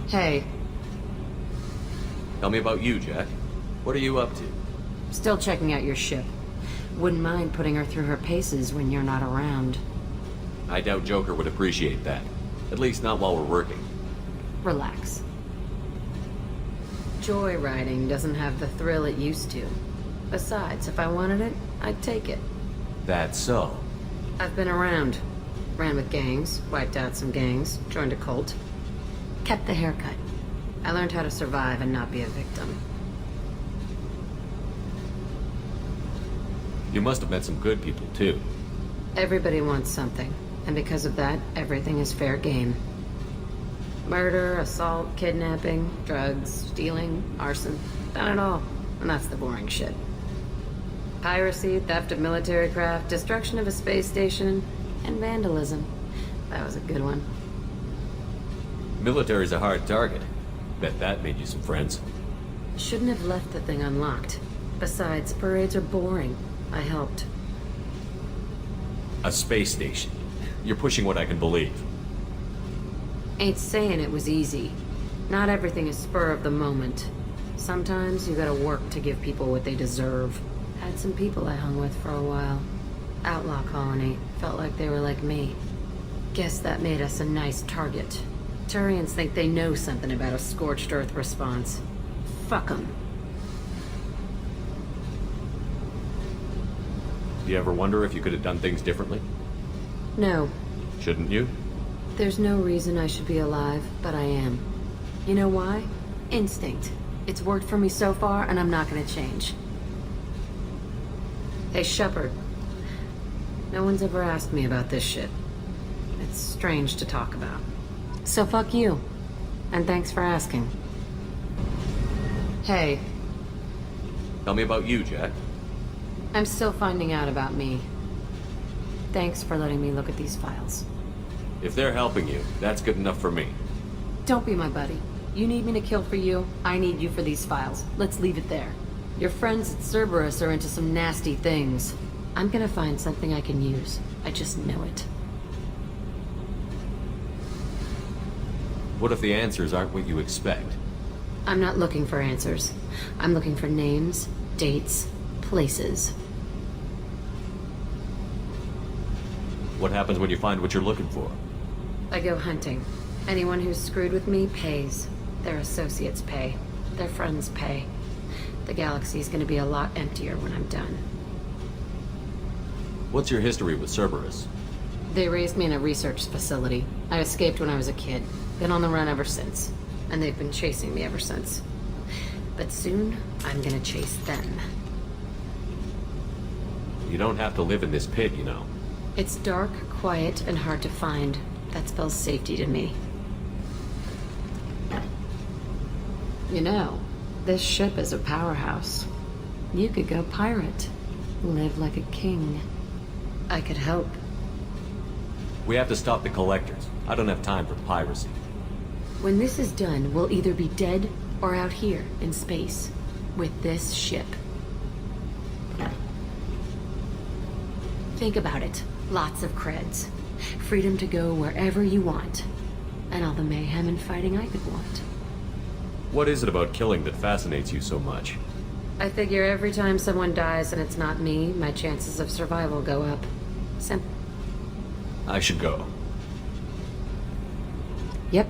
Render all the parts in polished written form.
Hey, Tell me about you, Jack. What are you up to? still checking out your ship. Wouldn't mind putting her through her paces when you're not around. I doubt Joker would appreciate that. At least not while we're working. Relax. Joyriding doesn't have the thrill it used to. Besides, if I wanted it, I'd take it. That's so. I've been around. Ran with gangs, wiped out some gangs, joined a cult. Kept the haircut. I learned how to survive and not be a victim. You must have met some good people, too. Everybody wants something, and because of that, everything is fair game. Murder, assault, kidnapping, drugs, stealing, arson, done it all. And that's the boring shit. Piracy, theft of military craft, destruction of a space station, and vandalism. That was a good one. Military's a hard target. Bet that made you some friends. Shouldn't have left the thing unlocked. Besides, parades are boring. I helped. A space station. You're pushing what I can believe. Ain't saying it was easy. Not everything is spur of the moment. Sometimes you gotta work to give people what they deserve. Had some people I hung with for a while. Outlaw colony. Felt like they were like me. Guess that made us a nice target. Turians think they know something about a scorched earth response. Fuck 'em. Do you ever wonder if you could have done things differently? No. Shouldn't you? There's no reason I should be alive, but I am. You know why? Instinct. It's worked for me so far, and I'm not gonna change. Hey, Shepard. No one's ever asked me about this shit. It's strange to talk about. So fuck you. And thanks for asking. Hey, Tell me about you, Jack. I'm still finding out about me. Thanks for letting me look at these files. If they're helping you, that's good enough for me. Don't be my buddy. You need me to kill for you, I need you for these files. Let's leave it there. Your friends at Cerberus are into some nasty things. I'm gonna find something I can use. I just know it. What if the answers aren't what you expect? I'm not looking for answers. I'm looking for names, dates, places. What happens when you find what you're looking for? I go hunting. Anyone who's screwed with me pays. Their associates pay. Their friends pay. The galaxy's gonna be a lot emptier when I'm done. What's your history with Cerberus? They raised me in a research facility. I escaped when I was a kid. Been on the run ever since. And they've been chasing me ever since. But soon, I'm gonna chase them. You don't have to live in this pit, you know. It's dark, quiet, and hard to find. That spells safety to me. You know, this ship is a powerhouse. You could go pirate. Live like a king. I could help. We have to stop the collectors. I don't have time for piracy. When this is done, we'll either be dead or out here in space. With this ship. Think about it. Lots of creds. Freedom to go wherever you want. And all the mayhem and fighting I could want. What is it about killing that fascinates you so much? I figure every time someone dies and it's not me, my chances of survival go up. Simple. I should go. Yep.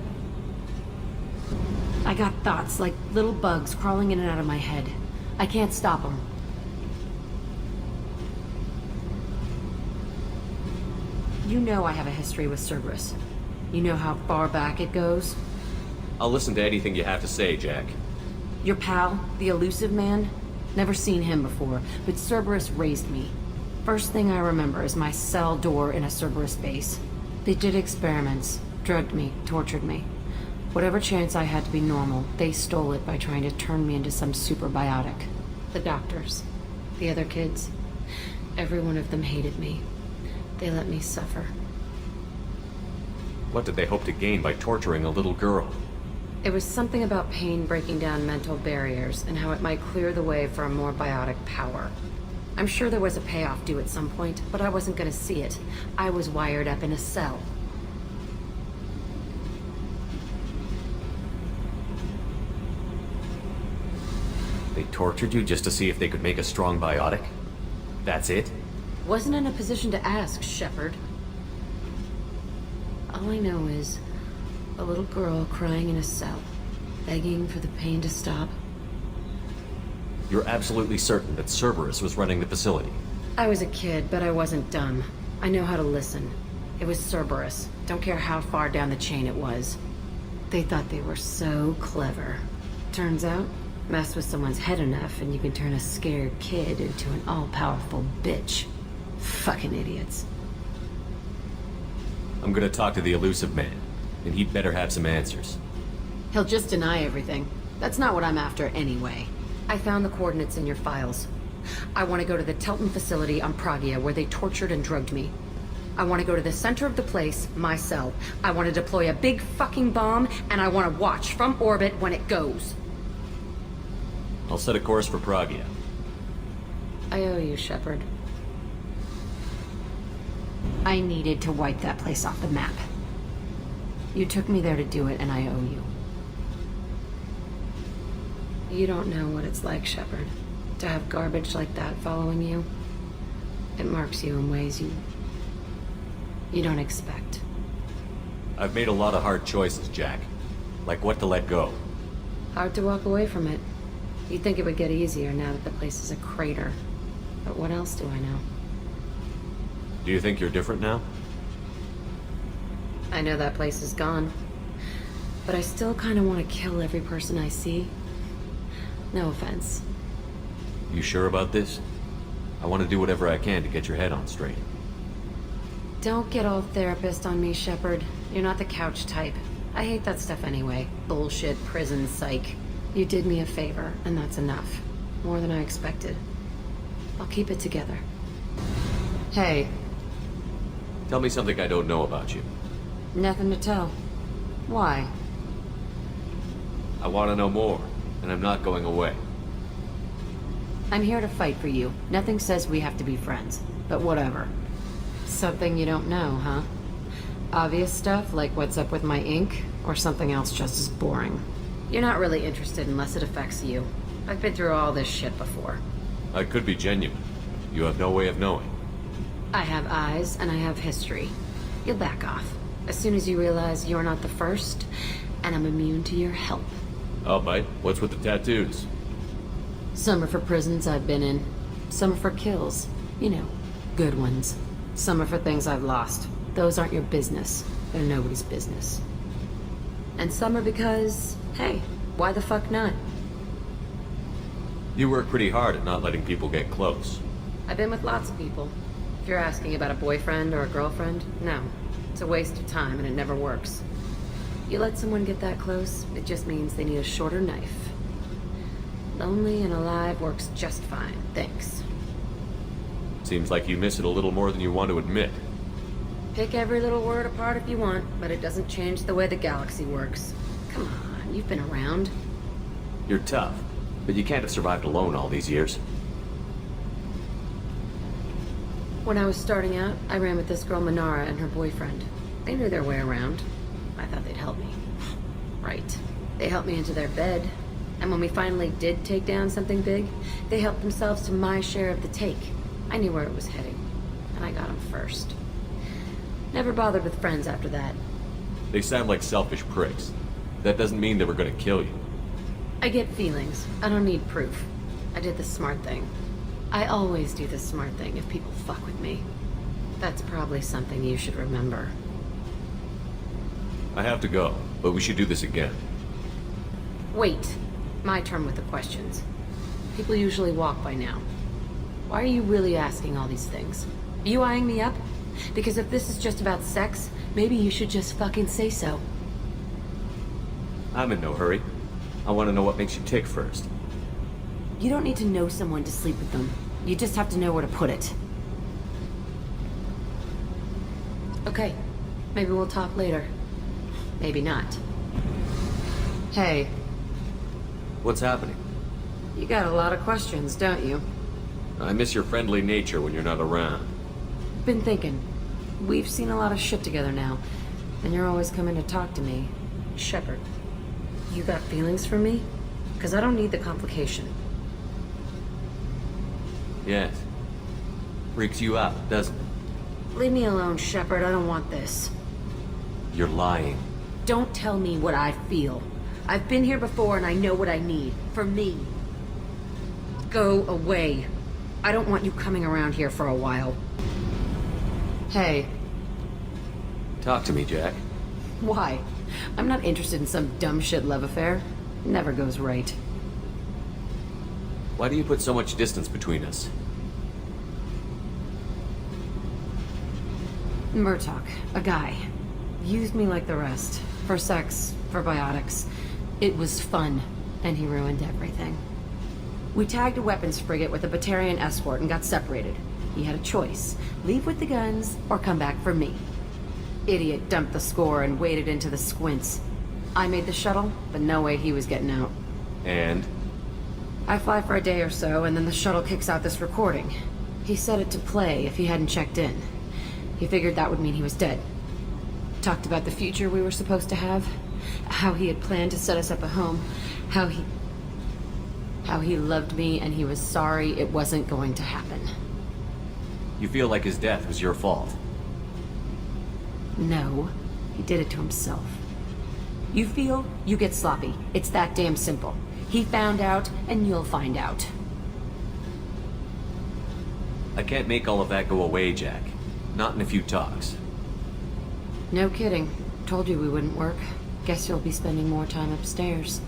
I got thoughts like little bugs crawling in and out of my head. I can't stop them. You know I have a history with Cerberus. You know how far back it goes? I'll listen to anything you have to say, Jack. Your pal, the elusive man? Never seen him before, but Cerberus raised me. First thing I remember is my cell door in a Cerberus base. They did experiments, drugged me, tortured me. Whatever chance I had to be normal, they stole it by trying to turn me into some superbiotic. The doctors, the other kids, every one of them hated me. They let me suffer. What did they hope to gain by torturing a little girl? It was something about pain breaking down mental barriers and how it might clear the way for a more biotic power. I'm sure there was a payoff due at some point, but I wasn't gonna see it. I was wired up in a cell. They tortured you just to see if they could make a strong biotic? That's it? Wasn't in a position to ask, Shepard. All I know is a little girl crying in a cell, begging for the pain to stop. You're absolutely certain that Cerberus was running the facility? I was a kid, but I wasn't dumb. I know how to listen. It was Cerberus. Don't care how far down the chain it was. They thought they were so clever. Turns out, mess with someone's head enough and you can turn a scared kid into an all-powerful bitch. Fucking idiots. I'm gonna talk to the elusive man, and he'd better have some answers. He'll just deny everything. That's not what I'm after anyway. I found the coordinates in your files. I want to go to the Telton facility on Pragia where they tortured and drugged me. I want to go to the center of the place, my cell. I want to deploy a big fucking bomb, and I want to watch from orbit when it goes. I'll set a course for Pragia. I owe you, Shepard. I needed to wipe that place off the map. You took me there to do it, and I owe you. You don't know what it's like, Shepard, to have garbage like that following you. It marks you in ways you don't expect. I've made a lot of hard choices, Jack. Like what to let go. Hard to walk away from it. You'd think it would get easier now that the place is a crater. But what else do I know? Do you think you're different now? I know that place is gone. But I still kind of want to kill every person I see. No offense. You sure about this? I want to do whatever I can to get your head on straight. Don't get all therapist on me, Shepard. You're not the couch type. I hate that stuff anyway. Bullshit, prison, psych. You did me a favor, and that's enough. More than I expected. I'll keep it together. Hey. Tell me something I don't know about you. Nothing to tell. Why? I want to know more, and I'm not going away. I'm here to fight for you. Nothing says we have to be friends, but whatever. Something you don't know, huh? Obvious stuff, like what's up with my ink, or something else just as boring. You're not really interested unless it affects you. I've been through all this shit before. I could be genuine. You have no way of knowing. I have eyes, and I have history. You'll back off. As soon as you realize you're not the first, and I'm immune to your help. I'll bite. What's with the tattoos? Some are for prisons I've been in. Some are for kills. You know, good ones. Some are for things I've lost. Those aren't your business. They're nobody's business. And some are because, hey, why the fuck not? You work pretty hard at not letting people get close. I've been with lots of people. If you're asking about a boyfriend or a girlfriend, no. It's a waste of time and it never works. You let someone get that close, it just means they need a shorter knife. Lonely and alive works just fine, thanks. Seems like you miss it a little more than you want to admit. Pick every little word apart if you want, but it doesn't change the way the galaxy works. Come on, you've been around. You're tough, but you can't have survived alone all these years. When I was starting out, I ran with this girl Minara and her boyfriend. They knew their way around. I thought they'd help me. Right. They helped me into their bed. And when we finally did take down something big, they helped themselves to my share of the take. I knew where it was heading, and I got them first. Never bothered with friends after that. They sound like selfish pricks. That doesn't mean they were gonna kill you. I get feelings. I don't need proof. I did the smart thing. I always do the smart thing if people fuck with me. That's probably something you should remember. I have to go, but we should do this again. Wait. My turn with the questions. People usually walk by now. Why are you really asking all these things? Are you eyeing me up? Because if this is just about sex, maybe you should just fucking say so. I'm in no hurry. I want to know what makes you tick first. You don't need to know someone to sleep with them. You just have to know where to put it. Okay. Maybe we'll talk later. Maybe not. Hey. What's happening? You got a lot of questions, don't you? I miss your friendly nature when you're not around. Been thinking. We've seen a lot of shit together now, and you're always coming to talk to me. Shepard, you got feelings for me? Because I don't need the complication. Yes. Freaks you out, doesn't it? Leave me alone, Shepard. I don't want this. You're lying. Don't tell me what I feel. I've been here before and I know what I need. For me. Go away. I don't want you coming around here for a while. Hey. Talk to me, Jack. Why? I'm not interested in some dumb shit love affair. Never goes right. Why do you put so much distance between us? Murtaugh, a guy. Used me like the rest. For sex, for biotics. It was fun, and he ruined everything. We tagged a weapons frigate with a Batarian escort and got separated. He had a choice. Leave with the guns, or come back for me. Idiot dumped the score and waded into the squints. I made the shuttle, but no way he was getting out. And? I fly for a day or so, and then the shuttle kicks out this recording. He set it to play if he hadn't checked in. He figured that would mean he was dead. Talked about the future we were supposed to have. How he had planned to set us up a home. How he loved me and he was sorry it wasn't going to happen. You feel like his death was your fault? No, he did it to himself. You feel, you get sloppy. It's that damn simple. He found out, and you'll find out. I can't make all of that go away, Jack. Not in a few talks. No kidding. Told you we wouldn't work. Guess you'll be spending more time upstairs.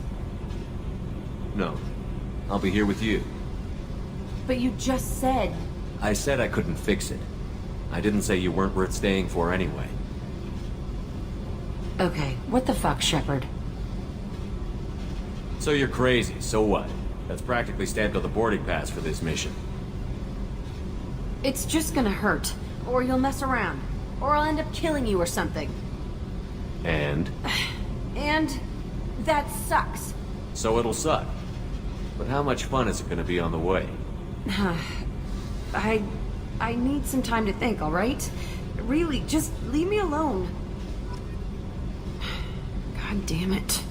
No. I'll be here with you. But you just said... I said I couldn't fix it. I didn't say you weren't worth staying for anyway. Okay, what the fuck, Shepard? So you're crazy, so what? That's practically stamped on the boarding pass for this mission. It's just gonna hurt. Or you'll mess around. Or I'll end up killing you or something. And? And... that sucks. So it'll suck. But how much fun is it gonna be on the way? I need some time to think, alright? Really, just leave me alone. God damn it.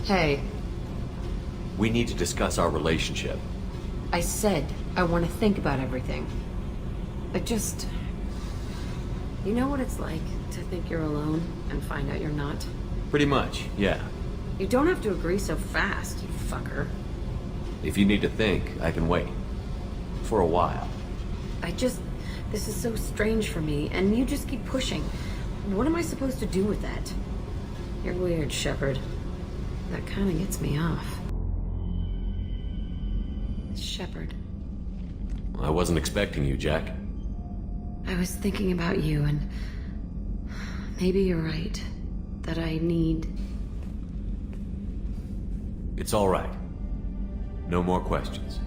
Hey. We need to discuss our relationship. I said I want to think about everything. I just... You know what it's like to think you're alone and find out you're not? Pretty much, yeah. You don't have to agree so fast, you fucker. If you need to think, I can wait. For a while. This is so strange for me, and you just keep pushing. What am I supposed to do with that? You're weird, Shepard. That kind of gets me off. Shepard. I wasn't expecting you, Jack. I was thinking about you, and maybe you're right. That I need... It's all right. No more questions.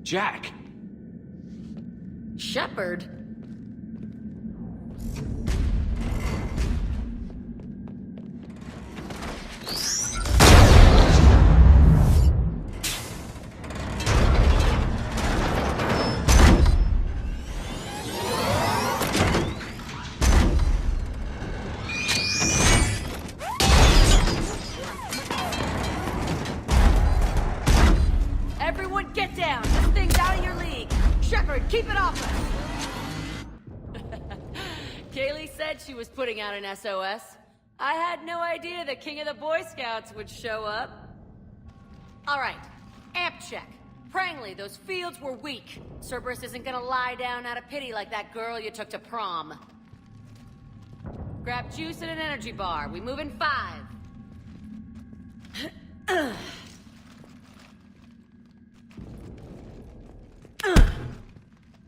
Jack! Shepard? Everyone get down! This thing's out of your league! Shepard, keep it off us! Kaylee said she was putting out an SOS. I had no idea the King of the Boy Scouts would show up. All right, amp check. Prangley, those fields were weak. Cerberus isn't gonna lie down out of pity like that girl you took to prom. Grab juice and an energy bar. We move in 5.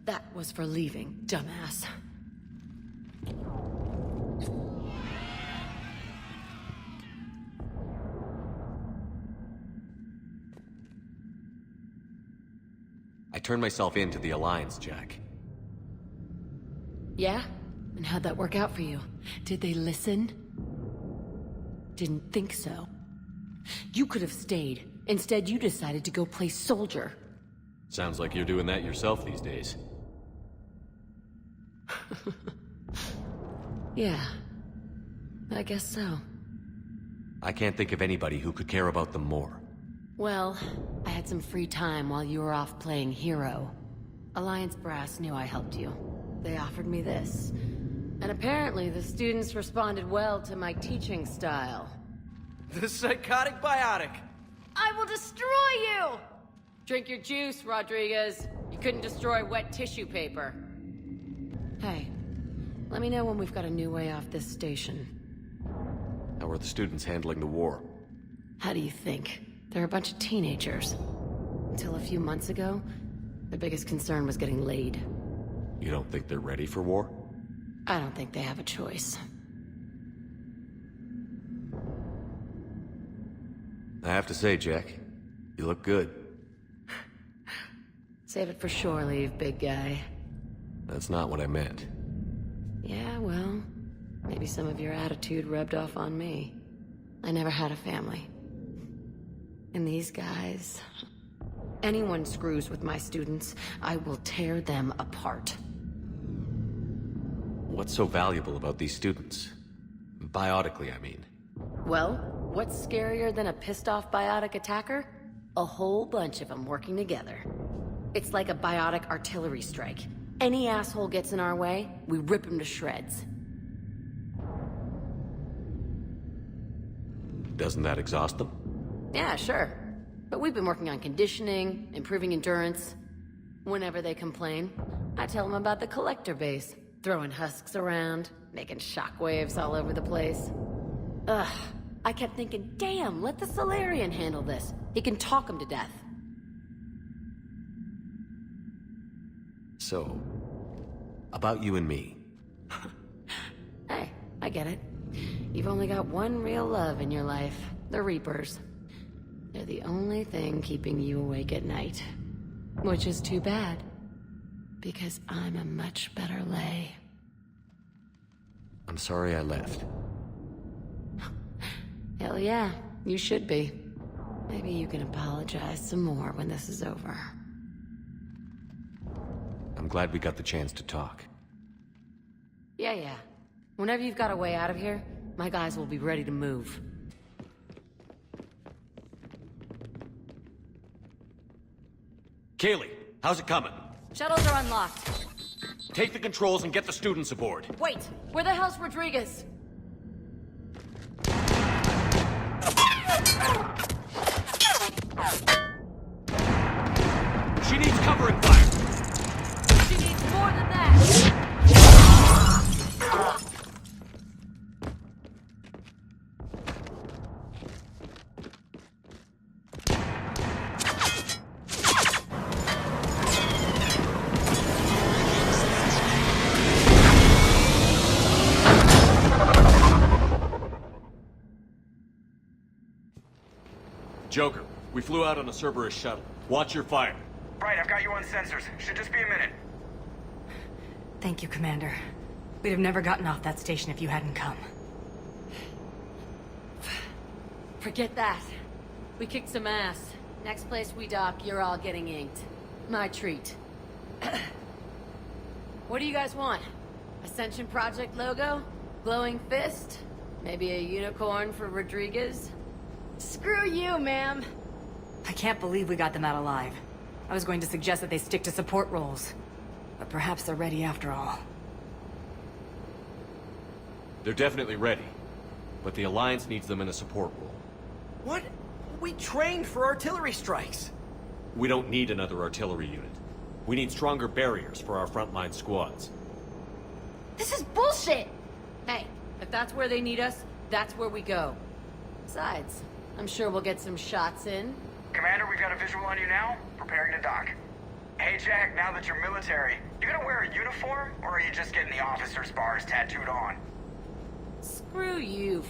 That was for leaving, dumbass. I turned myself in to the Alliance, Jack. Yeah? And how'd that work out for you? Did they listen? Didn't think so. You could have stayed. Instead, you decided to go play soldier. Sounds like you're doing that yourself these days. Yeah. I guess so. I can't think of anybody who could care about them more. Well, I had some free time while you were off playing hero. Alliance Brass knew I helped you. They offered me this. And apparently the students responded well to my teaching style. The psychotic biotic! I will destroy you! Drink your juice, Rodriguez. You couldn't destroy wet tissue paper. Hey, let me know when we've got a new way off this station. How are the students handling the war? How do you think? They're a bunch of teenagers. Until a few months ago, their biggest concern was getting laid. You don't think they're ready for war? I don't think they have a choice. I have to say, Jack, you look good. Save it for shore leave, big guy. That's not what I meant. Yeah, well, maybe some of your attitude rubbed off on me. I never had a family. And these guys... Anyone screws with my students, I will tear them apart. What's so valuable about these students? Biotically, I mean. Well, what's scarier than a pissed-off biotic attacker? A whole bunch of them working together. It's like a biotic artillery strike. Any asshole gets in our way, we rip him to shreds. Doesn't that exhaust them? Yeah, sure. But we've been working on conditioning, improving endurance. Whenever they complain, I tell them about the collector base. Throwing husks around, making shockwaves all over the place. Ugh, I kept thinking, damn, let the Solarian handle this. He can talk him to death. So, about you and me. Hey, I get it. You've only got one real love in your life. The Reapers. They're the only thing keeping you awake at night. Which is too bad. Because I'm a much better lay. I'm sorry I left. Hell yeah, you should be. Maybe you can apologize some more when this is over. I'm glad we got the chance to talk. Yeah. Whenever you've got a way out of here, my guys will be ready to move. Kaylee, how's it coming? Shuttles are unlocked. Take the controls and get the students aboard. Wait, where the hell's Rodriguez? She needs cover and fire. She needs more than that. Joker, we flew out on a Cerberus shuttle. Watch your fire. Right, I've got you on sensors. Should just be a minute. Thank you, Commander. We'd have never gotten off that station if you hadn't come. Forget that. We kicked some ass. Next place we dock, you're all getting inked. My treat. What do you guys want? Ascension Project logo? Glowing fist? Maybe a unicorn for Rodriguez? Screw you, ma'am! I can't believe we got them out alive. I was going to suggest that they stick to support roles. But perhaps they're ready after all. They're definitely ready. but the Alliance needs them in a support role. What? We trained for artillery strikes. We don't need another artillery unit. We need stronger barriers for our frontline squads. This is bullshit! Hey, if that's where they need us, that's where we go. Besides, I'm sure we'll get some shots in. Commander, we've got a visual on you now. Preparing to dock. Hey, Jack, now that you're military, you gonna wear a uniform, or are you just getting the officer's bars tattooed on? Screw you,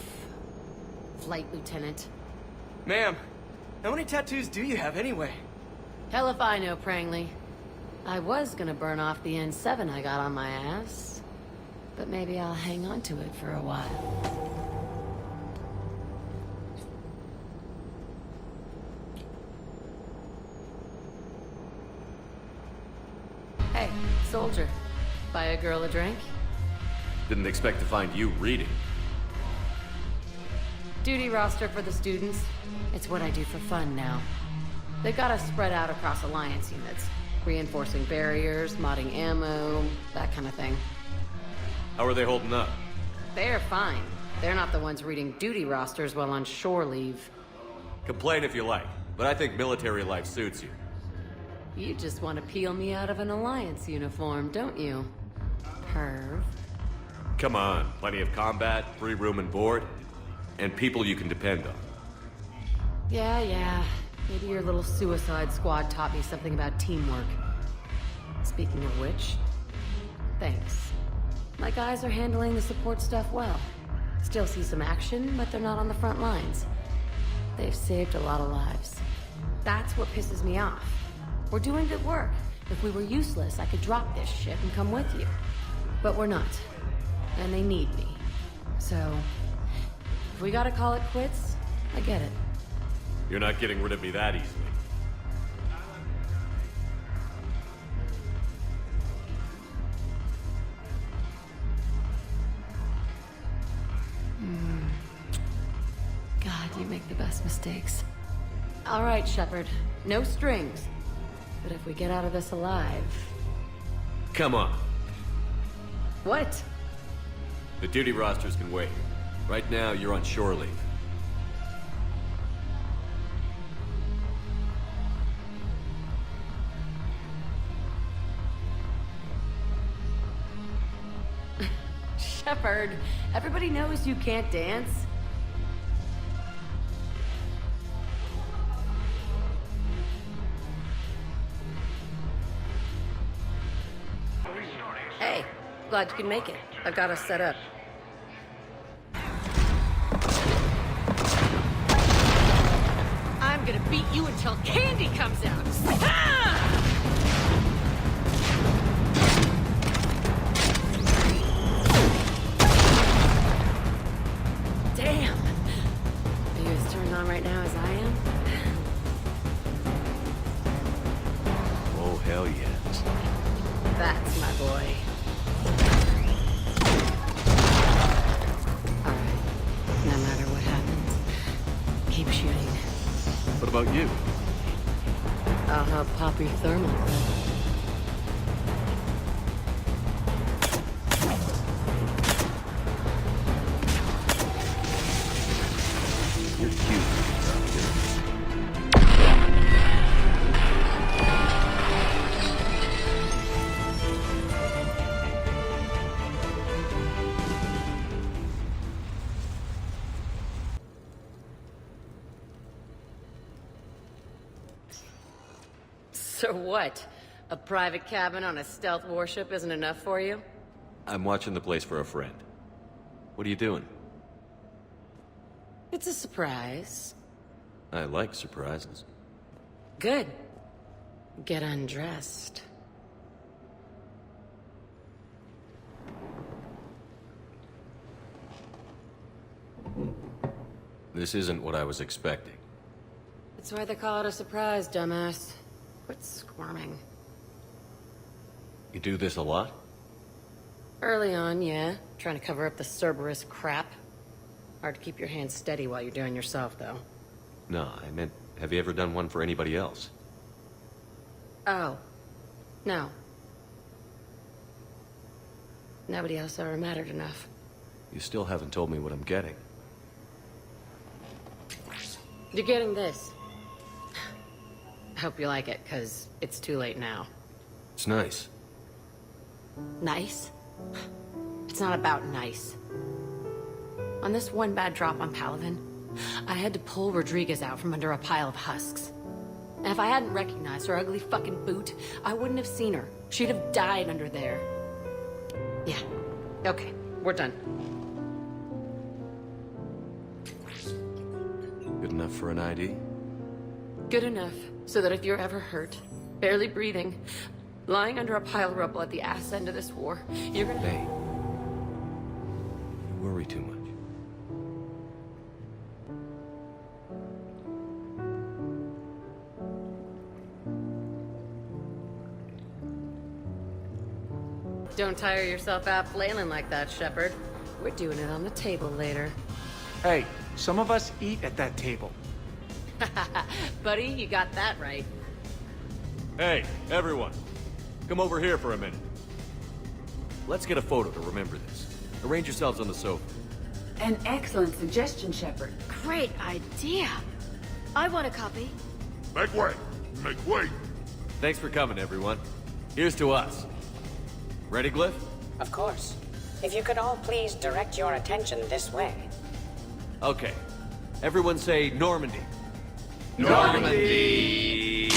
Flight Lieutenant. Ma'am, how many tattoos do you have anyway? Hell if I know, Prangley. I was gonna burn off the N7 I got on my ass. But maybe I'll hang on to it for a while. Hey, soldier. Buy a girl a drink? Didn't expect to find you reading. Duty roster for the students. It's what I do for fun now. They've got us spread out across Alliance units. Reinforcing barriers, modding ammo, that kind of thing. How are they holding up? They're fine. They're not the ones reading duty rosters while on shore leave. Complain if you like, but I think military life suits you. You just want to peel me out of an Alliance uniform, don't you? Perv. Come on, plenty of combat, free room and board, and people you can depend on. Yeah. Maybe your little suicide squad taught me something about teamwork. Speaking of which, thanks. My guys are handling the support stuff well. Still see some action, but they're not on the front lines. They've saved a lot of lives. That's what pisses me off. We're doing good work. If we were useless, I could drop this shit and come with you. But we're not. And they need me. So, if we gotta call it quits, I get it. You're not getting rid of me that easily. God, you make the best mistakes. All right, Shepard. No strings. But if we get out of this alive... Come on. What? The duty rosters can wait. Right now, you're on shore leave. Shepard, everybody knows you can't dance. Hey, glad you can make it. I've got us set up. I'm gonna beat you until candy comes out. Damn! Are you as turned on right now as I am? Oh, hell yes. That's my boy. Alright. No matter what happens, keep shooting. What about you? I'll help pop your thermal. You're cute. So what? A private cabin on a stealth warship isn't enough for you? I'm watching the place for a friend. What are you doing? It's a surprise. I like surprises. Good. Get undressed. This isn't what I was expecting. That's why they call it a surprise, dumbass. Quit squirming. You do this a lot? Early on, yeah. Trying to cover up the Cerberus crap. Hard to keep your hands steady while you're doing yourself, though. No, I meant, have you ever done one for anybody else? Oh. No. Nobody else ever mattered enough. You still haven't told me what I'm getting. You're getting this. I hope you like it, because it's too late now. It's nice. Nice? It's not about nice. On this one bad drop on Paladin, I had to pull Rodriguez out from under a pile of husks. And if I hadn't recognized her ugly fucking boot, I wouldn't have seen her. She'd have died under there. Yeah. Okay, we're done. Good enough for an ID? Good enough, so that if you're ever hurt, barely breathing, lying under a pile of rubble at the ass end of this war, you're gonna... Hey. You worry too much. Don't tire yourself out flailing like that, Shepard. We're doing it on the table later. Hey, some of us eat at that table. Buddy, you got that right. Hey, everyone. Come over here for a minute. Let's get a photo to remember this. Arrange yourselves on the sofa. An excellent suggestion, Shepard. Great idea. I want a copy. Make way! Make way! Thanks for coming, everyone. Here's to us. Ready, Glyph? Of course. If you could all please direct your attention this way. Okay. Everyone say Normandy. Normandy!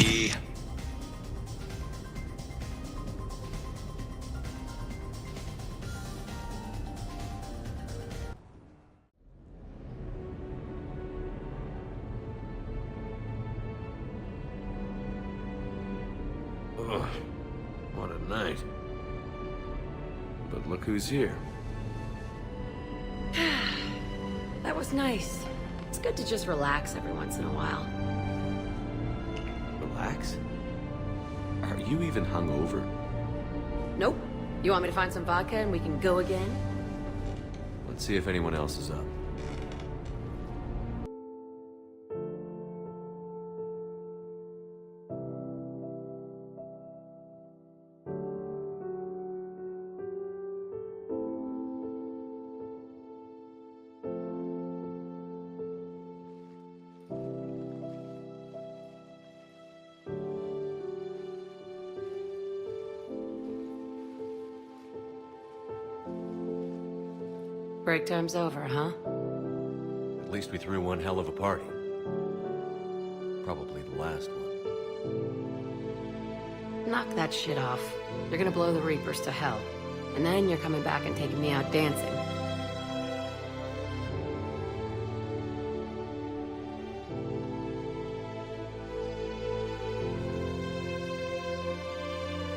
Ugh, what a night. But look who's here. That was nice. It's good to just relax every once in a while. Relax? Are you even hungover? Nope. You want me to find some vodka and we can go again? Let's see if anyone else is up. Break time's over, huh? At least we threw one hell of a party. Probably the last one. Knock that shit off. You're gonna blow the Reapers to hell. And then you're coming back and taking me out dancing.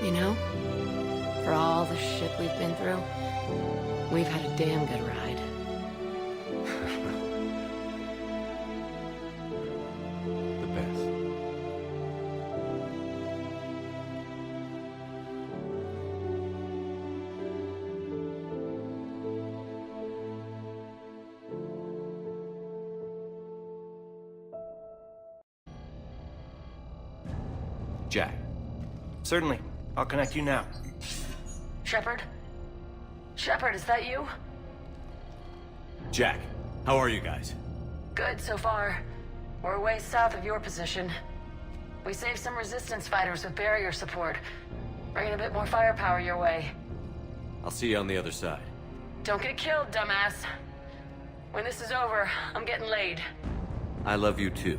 You know, for all the shit we've been through, we've had a damn good ride. The best. Jack. Certainly. I'll connect you now. Shepard? Shepard, is that you? Jack, how are you guys? Good so far. We're way south of your position. We saved some resistance fighters with barrier support. Bringing a bit more firepower your way. I'll see you on the other side. Don't get killed, dumbass. When this is over, I'm getting laid. I love you too.